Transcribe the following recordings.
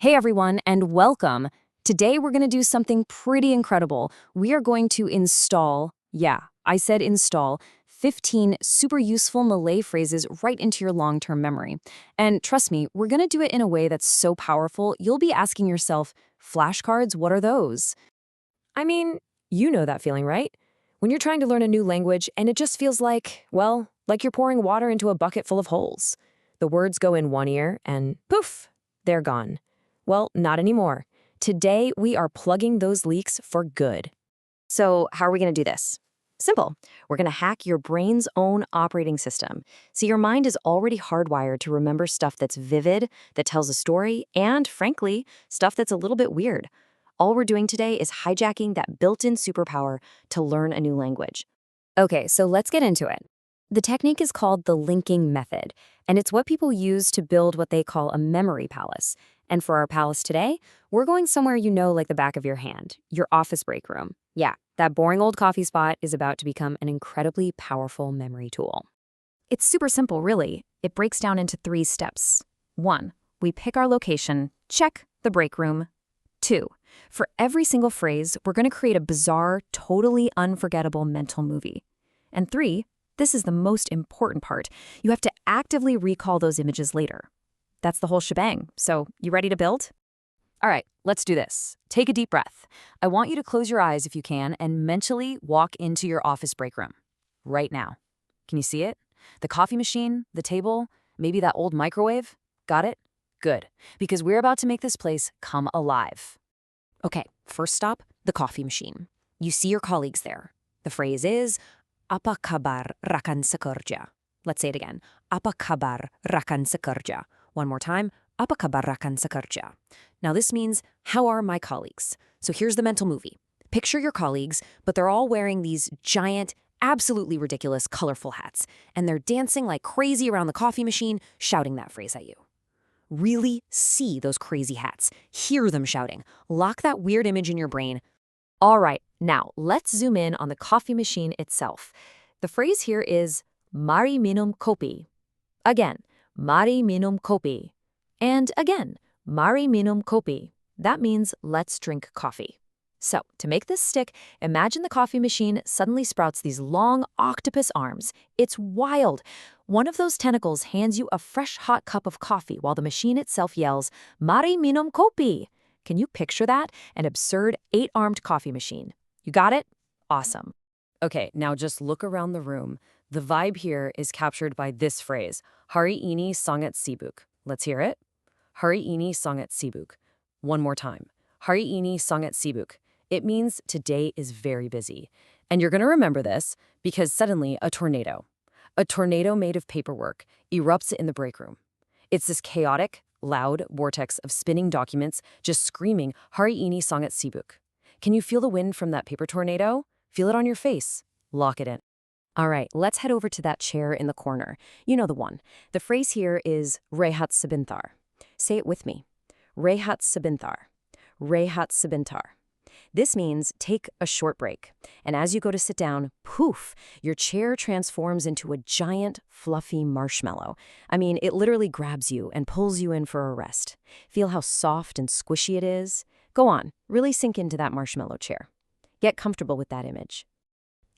Hey everyone, and welcome. Today we're going to do something pretty incredible. We are going to install, yeah, I said install, 15 super useful Malay phrases right into your long-term memory. And trust me, we're going to do it in a way that's so powerful, you'll be asking yourself, flashcards, what are those? I mean, you know that feeling, right? When you're trying to learn a new language and it just feels like, well, like you're pouring water into a bucket full of holes. The words go in one ear and poof, they're gone. Well, not anymore. Today, we are plugging those leaks for good. So, how are we going to do this? Simple. We're going to hack your brain's own operating system. See, your mind is already hardwired to remember stuff that's vivid, that tells a story, and, frankly, stuff that's a little bit weird. All we're doing today is hijacking that built-in superpower to learn a new language. Okay, so let's get into it. The technique is called the linking method, and it's what people use to build what they call a memory palace. And for our palace today, we're going somewhere you know like the back of your hand, your office break room. Yeah, that boring old coffee spot is about to become an incredibly powerful memory tool. It's super simple, really. It breaks down into 3 steps. 1, we pick our location, check, the break room. 2, for every single phrase, we're going to create a bizarre, totally unforgettable mental movie. And 3, this is the most important part. You have to actively recall those images later. That's the whole shebang. So, you ready to build? All right, let's do this. Take a deep breath. I want you to close your eyes if you can and mentally walk into your office break room. Right now. Can you see it? The coffee machine, the table, maybe that old microwave? Got it? Good. Because we're about to make this place come alive. Okay, first stop, the coffee machine. You see your colleagues there. The phrase is, "Apa kabar rakan sekerja?" Let's say it again. "Apa kabar rakan sekerja?" One more time. "Apa kabar rakan sekerja?" Now this means, how are my colleagues? So here's the mental movie. Picture your colleagues, but they're all wearing these giant, absolutely ridiculous, colorful hats. And they're dancing like crazy around the coffee machine, shouting that phrase at you. Really see those crazy hats. Hear them shouting. Lock that weird image in your brain. All right, now let's zoom in on the coffee machine itself. The phrase here is "Mari minum kopi." Again, "Mari minum kopi." And again, "Mari minum kopi." That means let's drink coffee. So, to make this stick, imagine the coffee machine suddenly sprouts these long octopus arms. It's wild. One of those tentacles hands you a fresh hot cup of coffee while the machine itself yells, "Mari minum kopi." Can you picture that? An absurd 8-armed coffee machine. You got it? Awesome. Okay, now just look around the room. The vibe here is captured by this phrase, "Hari ini sangat sibuk." Let's hear it. Hari ini sangat sibuk. One more time. Hari ini sangat sibuk. It means today is very busy. And you're going to remember this because suddenly a tornado made of paperwork, erupts in the break room. It's this chaotic, loud vortex of spinning documents just screaming, "Hari ini sangat sibuk." Can you feel the wind from that paper tornado? Feel it on your face. Lock it in. All right, let's head over to that chair in the corner. You know the one. The phrase here is rehat sebentar. Say it with me. Rehat sebentar. Rehat sebentar. This means take a short break. And as you go to sit down, poof, your chair transforms into a giant, fluffy marshmallow. I mean, it literally grabs you and pulls you in for a rest. Feel how soft and squishy it is? Go on, really sink into that marshmallow chair. Get comfortable with that image.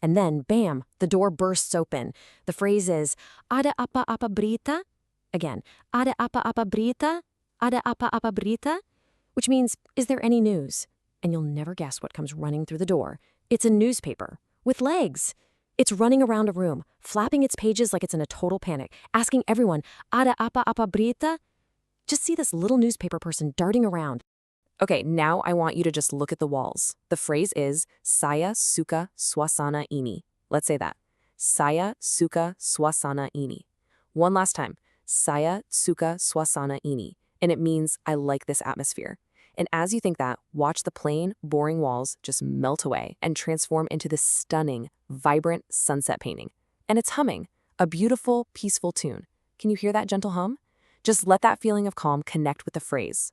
And then, bam, the door bursts open. The phrase is, "Ada apa-apa berita?" Again, "Ada apa-apa berita? Ada apa-apa berita?" Which means, is there any news? And you'll never guess what comes running through the door. It's a newspaper with legs. It's running around a room, flapping its pages like it's in a total panic, asking everyone, "Ada apa-apa berita?" Just see this little newspaper person darting around. Okay, now I want you to just look at the walls. The phrase is, "Saya suka suasana ini." Let's say that. Saya suka suasana ini. One last time. Saya suka suasana ini. And it means I like this atmosphere. And as you think that, watch the plain, boring walls just melt away and transform into this stunning, vibrant sunset painting. And it's humming, a beautiful, peaceful tune. Can you hear that gentle hum? Just let that feeling of calm connect with the phrase.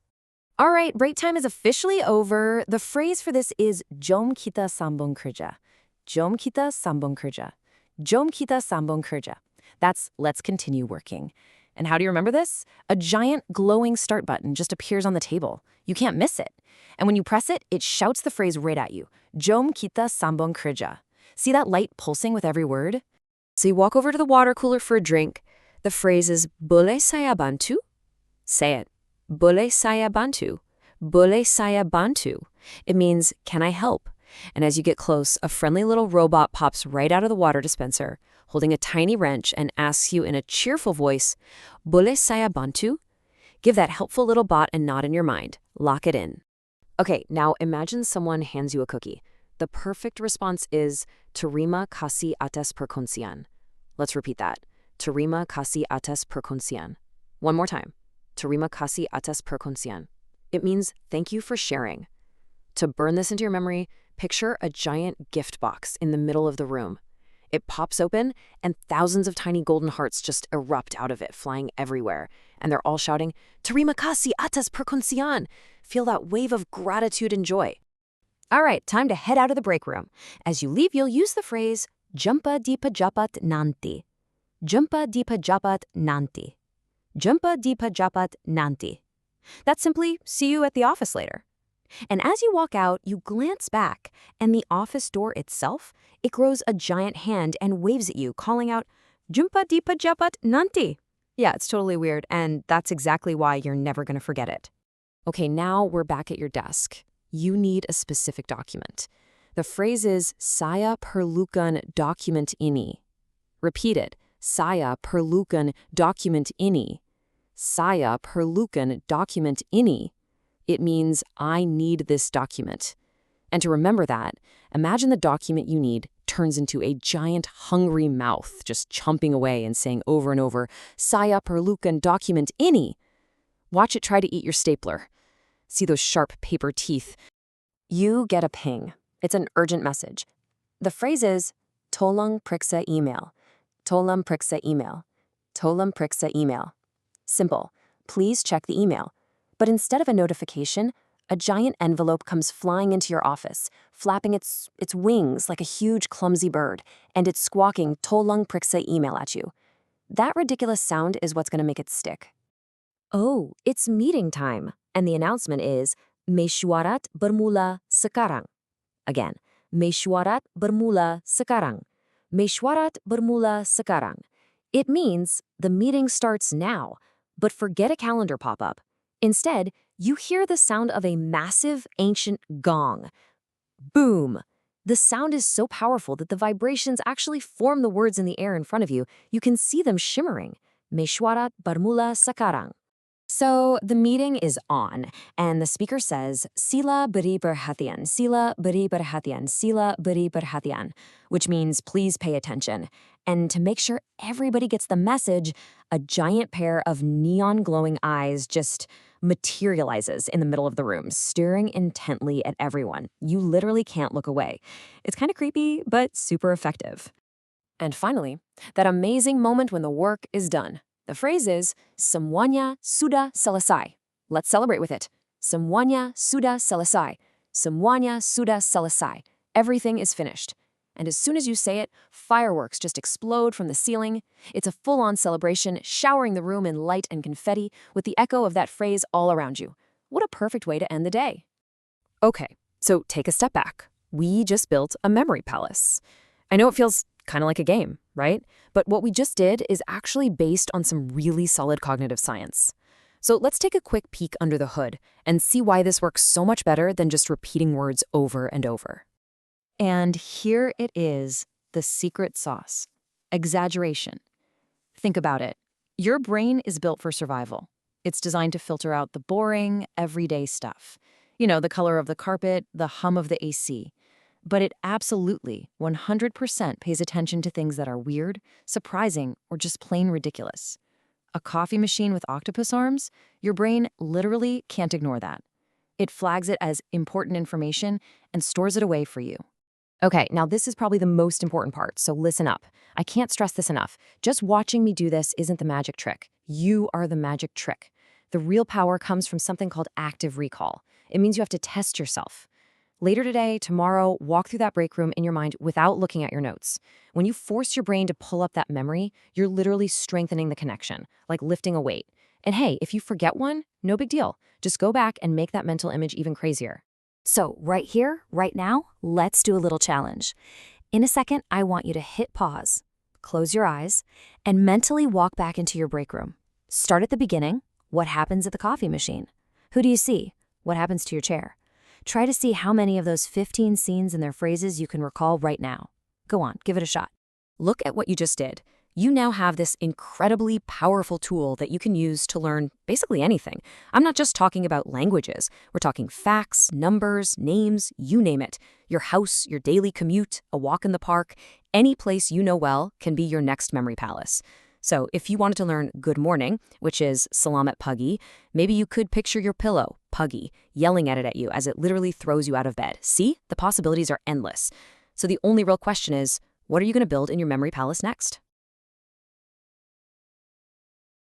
All right, break time is officially over. The phrase for this is "Jom kita sambung kerja." Jom kita sambung kerja. Jom kita sambung kerja. That's let's continue working. And how do you remember this? A giant glowing start button just appears on the table. You can't miss it. And when you press it, it shouts the phrase right at you. Jom kita sambung kerja. See that light pulsing with every word? So you walk over to the water cooler for a drink. The phrase is, Boleh saya bantu? Say it. Boleh saya bantu? Boleh saya bantu? It means, can I help? And as you get close, a friendly little robot pops right out of the water dispenser, holding a tiny wrench, and asks you in a cheerful voice, Boleh saya bantu? Give that helpful little bot a nod in your mind. Lock it in. Okay, now imagine someone hands you a cookie. The perfect response is, Terima kasih atas perkongsian. Let's repeat that. Terima kasih atas perkongsian. One more time. Terima kasih atas perkongsian. It means thank you for sharing. To burn this into your memory, picture a giant gift box in the middle of the room. It pops open, and thousands of tiny golden hearts just erupt out of it, flying everywhere. And they're all shouting, Terima kasih atas perkongsian. Feel that wave of gratitude and joy. All right, time to head out of the break room. As you leave, you'll use the phrase, Jumpa di pejabat nanti. Jumpa di pejabat nanti. Jumpa di pejabat nanti. That's simply, see you at the office later. And as you walk out, you glance back, and the office door itself, it grows a giant hand and waves at you, calling out, Jumpa di pejabat nanti. Yeah, it's totally weird, and that's exactly why you're never going to forget it. Okay, now we're back at your desk. You need a specific document. The phrase is, Saya perlukan dokumen ini. Repeat it. Saya perlukan dokumen ini. Saya perlukan dokumen ini. It means, I need this document. And to remember that, imagine the document you need turns into a giant hungry mouth, just chomping away and saying over and over, Saya perlukan dokumen ini. Watch it try to eat your stapler. See those sharp paper teeth. You get a ping. It's an urgent message. The phrase is, Tolong periksa email. Tolong periksa email. Tolong periksa email. Simple. Please check the email. But instead of a notification, a giant envelope comes flying into your office, flapping its wings like a huge clumsy bird, and it's squawking Tolong periksa email at you. That ridiculous sound is what's going to make it stick. Oh, it's meeting time. And the announcement is, Mesyuarat bermula sekarang. Again, Mesyuarat bermula sekarang. Mesyuarat bermula sekarang. It means the meeting starts now, but forget a calendar pop-up. Instead, you hear the sound of a massive, ancient gong. Boom! The sound is so powerful that the vibrations actually form the words in the air in front of you. You can see them shimmering. Mesyuarat bermula sekarang. So the meeting is on, and the speaker says, Sila beri perhatian, sila beri perhatian, sila beri perhatian, which means please pay attention. And to make sure everybody gets the message, a giant pair of neon glowing eyes just materializes in the middle of the room, staring intently at everyone. You literally can't look away. It's kind of creepy, but super effective. And finally, that amazing moment when the work is done. The phrase is, Semuanya sudah selesai. Let's celebrate with it. Semuanya sudah selesai. Semuanya sudah selesai. Everything is finished. And as soon as you say it, fireworks just explode from the ceiling. It's a full-on celebration, showering the room in light and confetti with the echo of that phrase all around you. What a perfect way to end the day. Okay, so take a step back. We just built a memory palace. I know it feels kind of like a game, right? But what we just did is actually based on some really solid cognitive science. So let's take a quick peek under the hood and see why this works so much better than just repeating words over and over. And here it is, the secret sauce. Exaggeration. Think about it. Your brain is built for survival. It's designed to filter out the boring, everyday stuff. You know, the color of the carpet, the hum of the AC. But it absolutely, 100% pays attention to things that are weird, surprising, or just plain ridiculous. A coffee machine with octopus arms? Your brain literally can't ignore that. It flags it as important information and stores it away for you. Okay, now this is probably the most important part, so listen up. I can't stress this enough. Just watching me do this isn't the magic trick. You are the magic trick. The real power comes from something called active recall. It means you have to test yourself. Later today, tomorrow, walk through that break room in your mind without looking at your notes. When you force your brain to pull up that memory, you're literally strengthening the connection, like lifting a weight. And hey, if you forget one, no big deal. Just go back and make that mental image even crazier. So, right here, right now, let's do a little challenge. In a second, I want you to hit pause, close your eyes, and mentally walk back into your break room. Start at the beginning. What happens at the coffee machine? Who do you see? What happens to your chair? Try to see how many of those 15 scenes and their phrases you can recall right now. Go on, give it a shot. Look at what you just did. You now have this incredibly powerful tool that you can use to learn basically anything. I'm not just talking about languages. We're talking facts, numbers, names, you name it. Your house, your daily commute, a walk in the park, any place you know well can be your next memory palace. So if you wanted to learn good morning, which is Salamat Pagi, maybe you could picture your pillow, Pagi, yelling at you as it literally throws you out of bed. See? The possibilities are endless. So the only real question is, what are you going to build in your memory palace next?